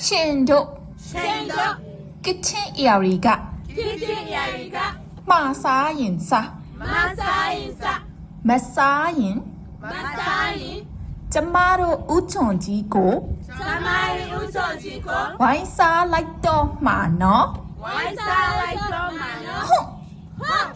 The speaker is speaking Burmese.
ရှင်တို့ ရှင်တို့ ကချင်အရာတွေက ကချင်းရာရီက မှားစားရင်စား မဆိုင်စ မစားရင် မဆိုင် ကျမတို့ဥချွန်ကြီးကို သမိုင်းဥစောချီကို ဝိုင်းစားလိုက်တော့မှာနော် ဝိုင်းစားလိုက်တော့မှာနော် ဟုတ် ဟုတ်